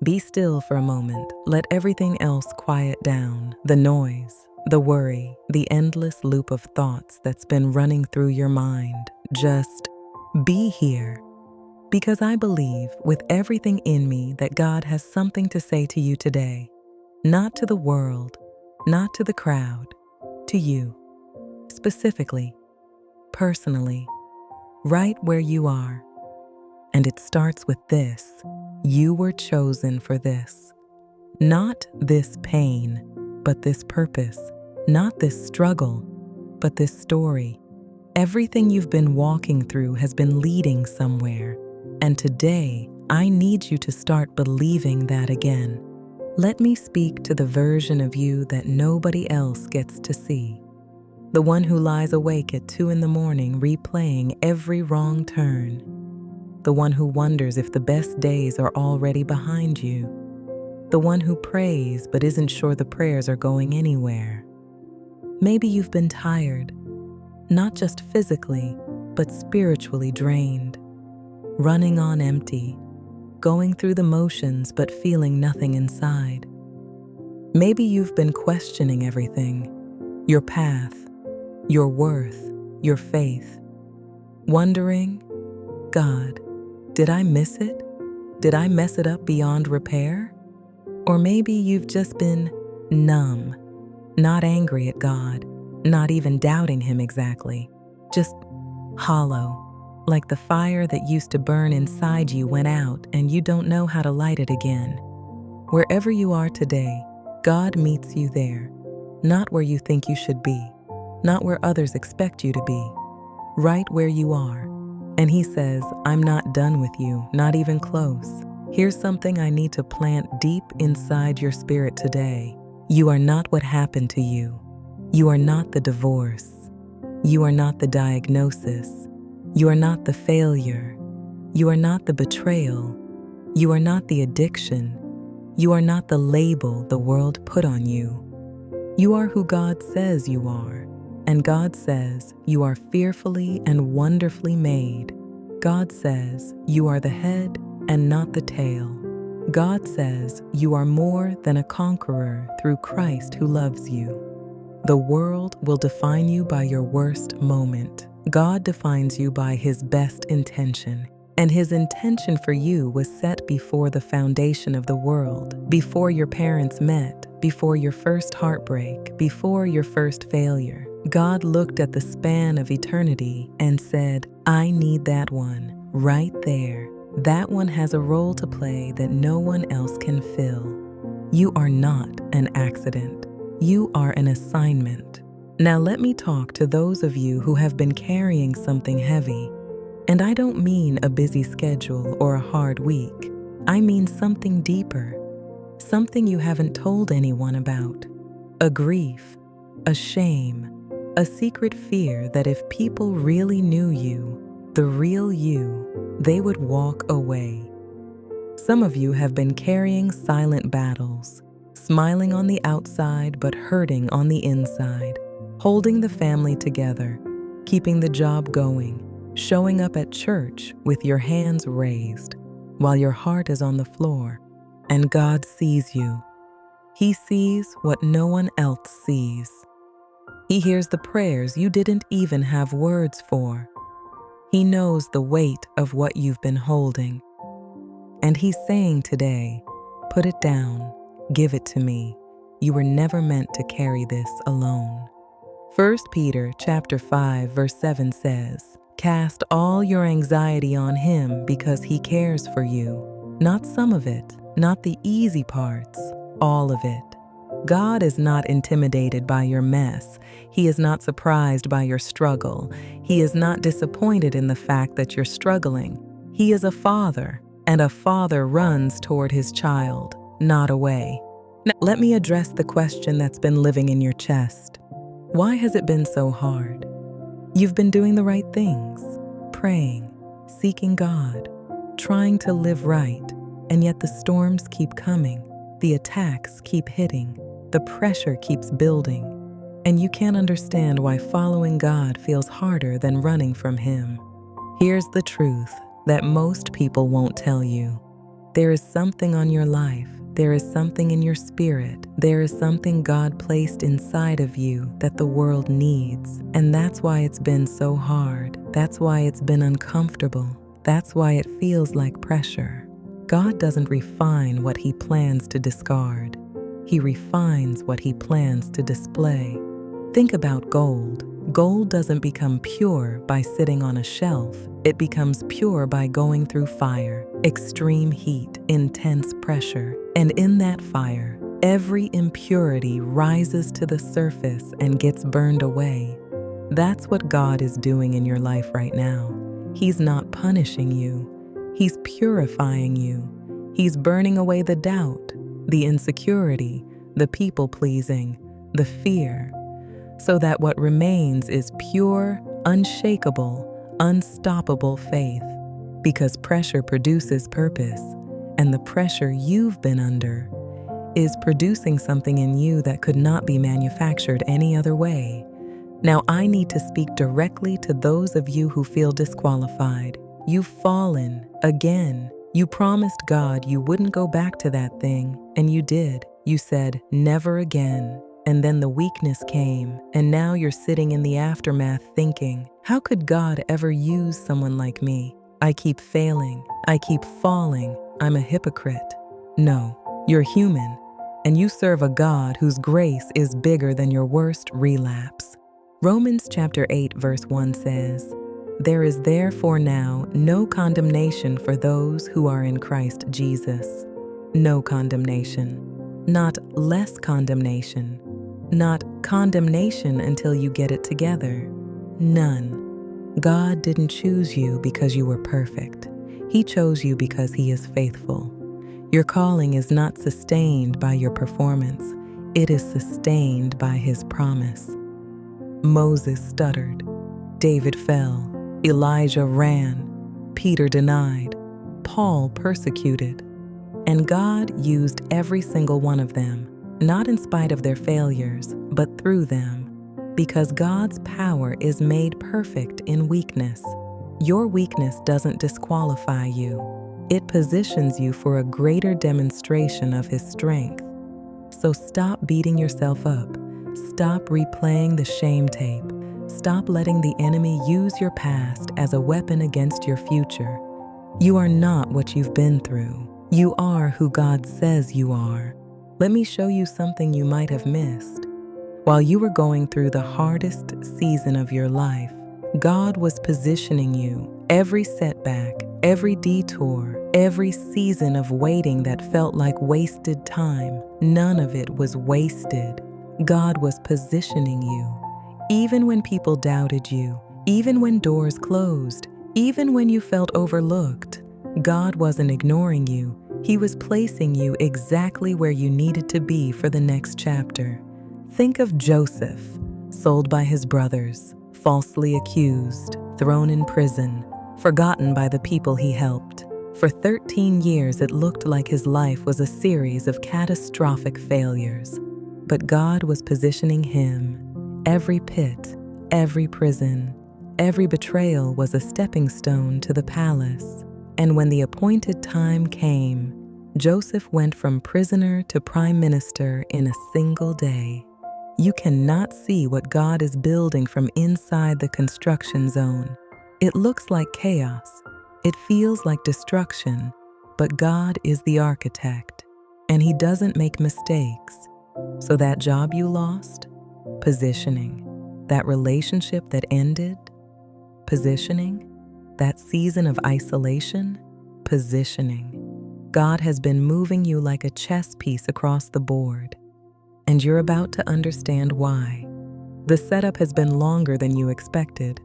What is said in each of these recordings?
Be still for a moment. Let everything else quiet down. The noise, the worry, the endless loop of thoughts that's been running through your mind. Just be here. Because I believe with everything in me that God has something to say to you today. Not to the world, not to the crowd, to you. Specifically, personally, right where you are. And it starts with this. You were chosen for this. Not this pain, but this purpose. Not this struggle, but this story. Everything you've been walking through has been leading somewhere. And today, I need you to start believing that again. Let me speak to the version of you that nobody else gets to see. The one who lies awake at 2 a.m. replaying every wrong turn. The one who wonders if the best days are already behind you. The one who prays but isn't sure the prayers are going anywhere. Maybe you've been tired, not just physically, but spiritually drained. Running on empty, going through the motions but feeling nothing inside. Maybe you've been questioning everything, your path, your worth, your faith. Wondering, God, did I miss it? Did I mess it up beyond repair? Or maybe you've just been numb, not angry at God, not even doubting Him exactly, just hollow, like the fire that used to burn inside you went out and you don't know how to light it again. Wherever you are today, God meets you there, not where you think you should be, not where others expect you to be, right where you are. And He says, I'm not done with you, not even close. Here's something I need to plant deep inside your spirit today. You are not what happened to you. You are not the divorce. You are not the diagnosis. You are not the failure. You are not the betrayal. You are not the addiction. You are not the label the world put on you. You are who God says you are. And God says you are fearfully and wonderfully made. God says you are the head and not the tail. God says you are more than a conqueror through Christ who loves you. The world will define you by your worst moment. God defines you by His best intention. And His intention for you was set before the foundation of the world, before your parents met, before your first heartbreak, before your first failure. God looked at the span of eternity and said, I need that one right there. That one has a role to play that no one else can fill. You are not an accident. You are an assignment. Now let me talk to those of you who have been carrying something heavy. And I don't mean a busy schedule or a hard week. I mean something deeper, something you haven't told anyone about. A grief, a shame, a secret fear that if people really knew you, the real you, they would walk away. Some of you have been carrying silent battles, smiling on the outside but hurting on the inside, holding the family together, keeping the job going, showing up at church with your hands raised while your heart is on the floor. And God sees you. He sees what no one else sees. He hears the prayers you didn't even have words for. He knows the weight of what you've been holding. And He's saying today, put it down, give it to me. You were never meant to carry this alone. 1 Peter chapter 5 verse 7 says, cast all your anxiety on Him because He cares for you. Not some of it, not the easy parts, all of it. God is not intimidated by your mess. He is not surprised by your struggle. He is not disappointed in the fact that you're struggling. He is a father, and a father runs toward his child, not away. Now, let me address the question that's been living in your chest. Why has it been so hard? You've been doing the right things, praying, seeking God, trying to live right, and yet the storms keep coming, the attacks keep hitting, the pressure keeps building, and you can't understand why following God feels harder than running from Him. Here's the truth that most people won't tell you. There is something on your life. There is something in your spirit. There is something God placed inside of you that the world needs. And that's why it's been so hard. That's why it's been uncomfortable. That's why it feels like pressure. God doesn't refine what He plans to discard. He refines what He plans to display. Think about gold. Gold doesn't become pure by sitting on a shelf. It becomes pure by going through fire, extreme heat, intense pressure. And in that fire, every impurity rises to the surface and gets burned away. That's what God is doing in your life right now. He's not punishing you. He's purifying you. He's burning away the doubt, the insecurity, the people-pleasing, the fear, so that what remains is pure, unshakable, unstoppable faith. Because pressure produces purpose, and the pressure you've been under is producing something in you that could not be manufactured any other way. Now, I need to speak directly to those of you who feel disqualified. You've fallen again. You promised God you wouldn't go back to that thing, and you did. You said, never again. And then the weakness came, and now you're sitting in the aftermath thinking, how could God ever use someone like me? I keep failing. I keep falling. I'm a hypocrite. No, you're human, and you serve a God whose grace is bigger than your worst relapse. Romans chapter 8 verse 1 says, "There is therefore now no condemnation for those who are in Christ Jesus." No condemnation. Not less condemnation. Not condemnation until you get it together. None. God didn't choose you because you were perfect. He chose you because He is faithful. Your calling is not sustained by your performance. It is sustained by His promise. Moses stuttered. David fell. Elijah ran. Peter denied. Paul persecuted. And God used every single one of them, not in spite of their failures, but through them, because God's power is made perfect in weakness. Your weakness doesn't disqualify you. It positions you for a greater demonstration of His strength. So stop beating yourself up. Stop replaying the shame tape. Stop letting the enemy use your past as a weapon against your future. You are not what you've been through. You are who God says you are. Let me show you something you might have missed. While you were going through the hardest season of your life, God was positioning you. Every setback, every detour, every season of waiting that felt like wasted time, none of it was wasted. God was positioning you. Even when people doubted you, even when doors closed, even when you felt overlooked, God wasn't ignoring you. He was placing you exactly where you needed to be for the next chapter. Think of Joseph, sold by his brothers, falsely accused, thrown in prison, forgotten by the people he helped. For 13 years, it looked like his life was a series of catastrophic failures. But God was positioning him. Every pit, every prison, every betrayal was a stepping stone to the palace. And when the appointed time came, Joseph went from prisoner to prime minister in a single day. You cannot see what God is building from inside the construction zone. It looks like chaos. It feels like destruction. But God is the architect, and He doesn't make mistakes. So that job you lost, positioning. That relationship that ended, positioning. That season of isolation, positioning. God has been moving you like a chess piece across the board, and you're about to understand why. The setup has been longer than you expected,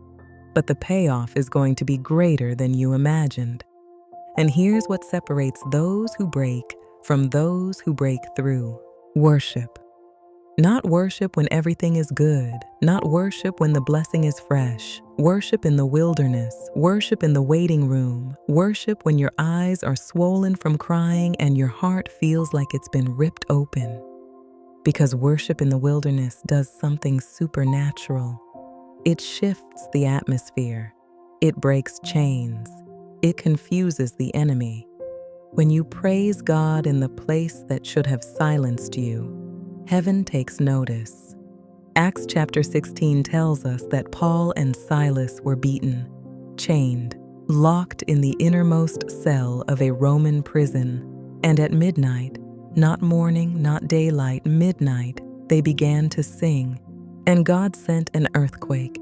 but the payoff is going to be greater than you imagined. And here's what separates those who break from those who break through. Worship. Not worship when everything is good. Not worship when the blessing is fresh. Worship in the wilderness. Worship in the waiting room. Worship when your eyes are swollen from crying and your heart feels like it's been ripped open. Because worship in the wilderness does something supernatural. It shifts the atmosphere. It breaks chains. It confuses the enemy. When you praise God in the place that should have silenced you, heaven takes notice. Acts chapter 16 tells us that Paul and Silas were beaten, chained, locked in the innermost cell of a Roman prison, and at midnight, not morning, not daylight, midnight, they began to sing, and God sent an earthquake,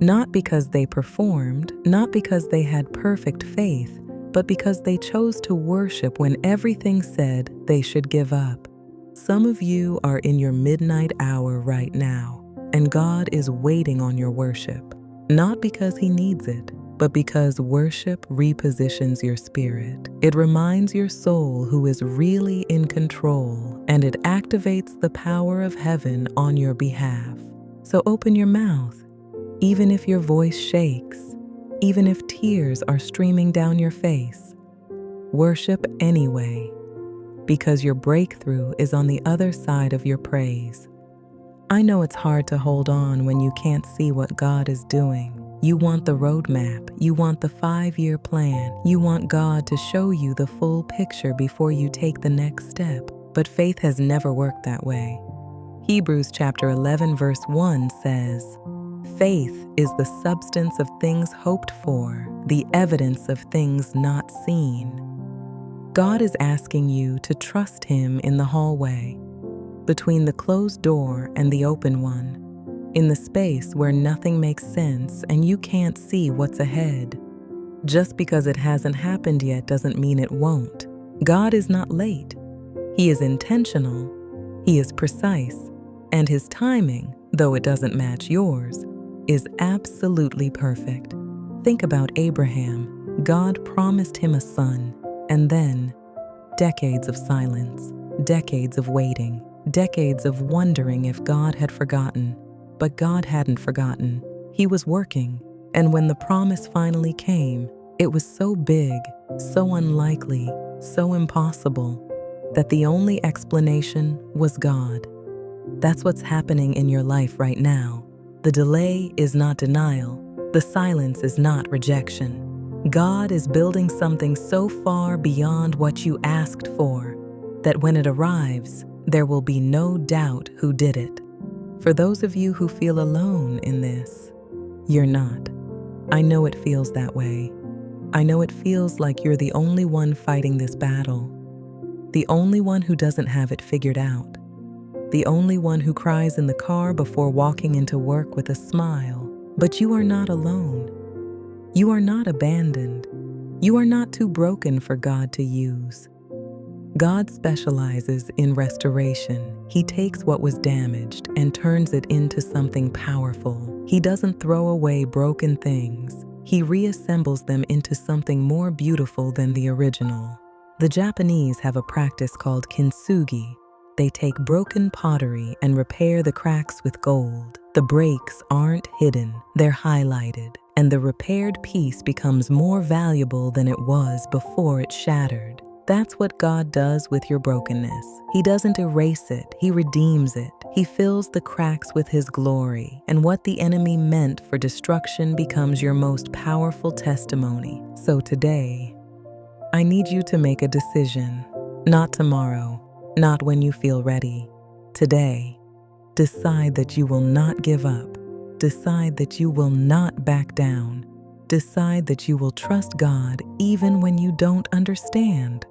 not because they performed, not because they had perfect faith, but because they chose to worship when everything said they should give up. Some of you are in your midnight hour right now, and God is waiting on your worship, not because He needs it, but because worship repositions your spirit. It reminds your soul who is really in control, and it activates the power of heaven on your behalf. So open your mouth, even if your voice shakes, even if tears are streaming down your face. Worship anyway, because your breakthrough is on the other side of your praise. I know it's hard to hold on when you can't see what God is doing. You want the roadmap, you want the 5-year plan, you want God to show you the full picture before you take the next step. But faith has never worked that way. Hebrews chapter 11 verse 1 says, "Faith is the substance of things hoped for, the evidence of things not seen." God is asking you to trust Him in the hallway, between the closed door and the open one, in the space where nothing makes sense and you can't see what's ahead. Just because it hasn't happened yet doesn't mean it won't. God is not late. He is intentional. He is precise. And His timing, though it doesn't match yours, is absolutely perfect. Think about Abraham. God promised him a son, and then decades of silence, decades of waiting, decades of wondering if God had forgotten. But God hadn't forgotten. He was working, and when the promise finally came, it was so big, so unlikely, so impossible, that the only explanation was God. That's what's happening in your life right now. The delay is not denial. The silence is not rejection. God is building something so far beyond what you asked for that when it arrives, there will be no doubt who did it. For those of you who feel alone in this, you're not. I know it feels that way. I know it feels like you're the only one fighting this battle, the only one who doesn't have it figured out, the only one who cries in the car before walking into work with a smile. But you are not alone. You are not abandoned. You are not too broken for God to use. God specializes in restoration. He takes what was damaged and turns it into something powerful. He doesn't throw away broken things. He reassembles them into something more beautiful than the original. The Japanese have a practice called kintsugi. They take broken pottery and repair the cracks with gold. The breaks aren't hidden, they're highlighted, and the repaired piece becomes more valuable than it was before it shattered. That's what God does with your brokenness. He doesn't erase it, He redeems it. He fills the cracks with His glory, and what the enemy meant for destruction becomes your most powerful testimony. So today, I need you to make a decision. Not tomorrow, not when you feel ready. Today, decide that you will not give up. Decide that you will not back down. Decide that you will trust God even when you don't understand.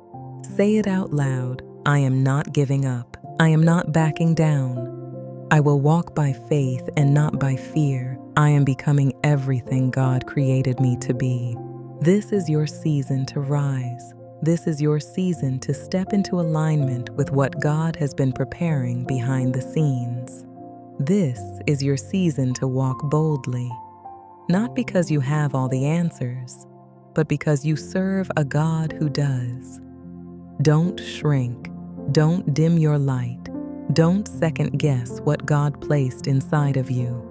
Say it out loud. I am not giving up. I am not backing down. I will walk by faith and not by fear. I am becoming everything God created me to be. This is your season to rise. This is your season to step into alignment with what God has been preparing behind the scenes. This is your season to walk boldly, not because you have all the answers, but because you serve a God who does. Don't shrink. Don't dim your light. Don't second guess what God placed inside of you.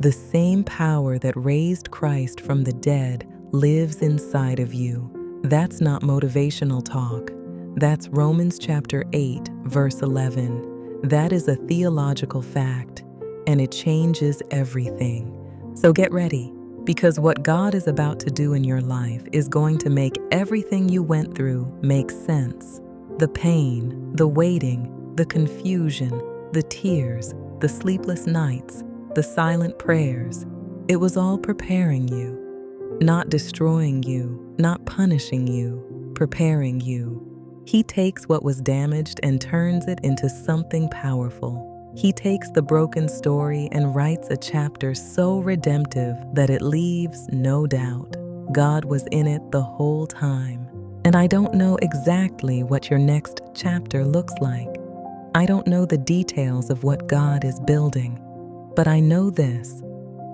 The same power that raised Christ from the dead lives inside of you. That's not motivational talk. That's Romans chapter 8, verse 11. That is a theological fact, and it changes everything. So get ready. Because what God is about to do in your life is going to make everything you went through make sense. The pain, the waiting, the confusion, the tears, the sleepless nights, the silent prayers, it was all preparing you. Not destroying you, not punishing you, preparing you. He takes what was damaged and turns it into something powerful. He takes the broken story and writes a chapter so redemptive that it leaves no doubt. God was in it the whole time. And I don't know exactly what your next chapter looks like. I don't know the details of what God is building. But I know this: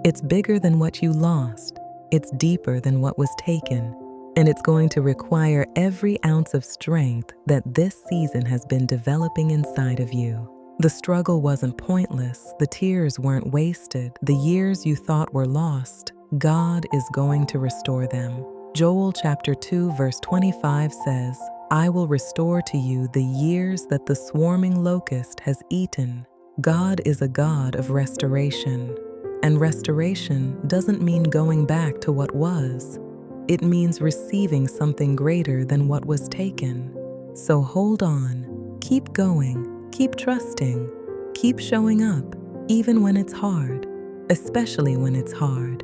it's bigger than what you lost. It's deeper than what was taken. And it's going to require every ounce of strength that this season has been developing inside of you. The struggle wasn't pointless. The tears weren't wasted. The years you thought were lost, God is going to restore them. Joel chapter 2 verse 25 says, "I will restore to you the years that the swarming locust has eaten." God is a God of restoration. And restoration doesn't mean going back to what was. It means receiving something greater than what was taken. So hold on, keep going, keep trusting, keep showing up, even when it's hard, especially when it's hard,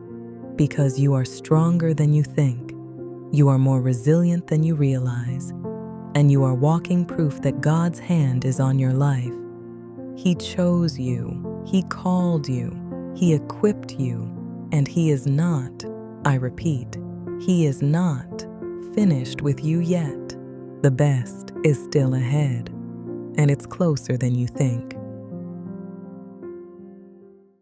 because you are stronger than you think. You are more resilient than you realize, and you are walking proof that God's hand is on your life. He chose you, He called you, He equipped you, and He is not, I repeat, He is not finished with you yet. The best is still ahead, and it's closer than you think.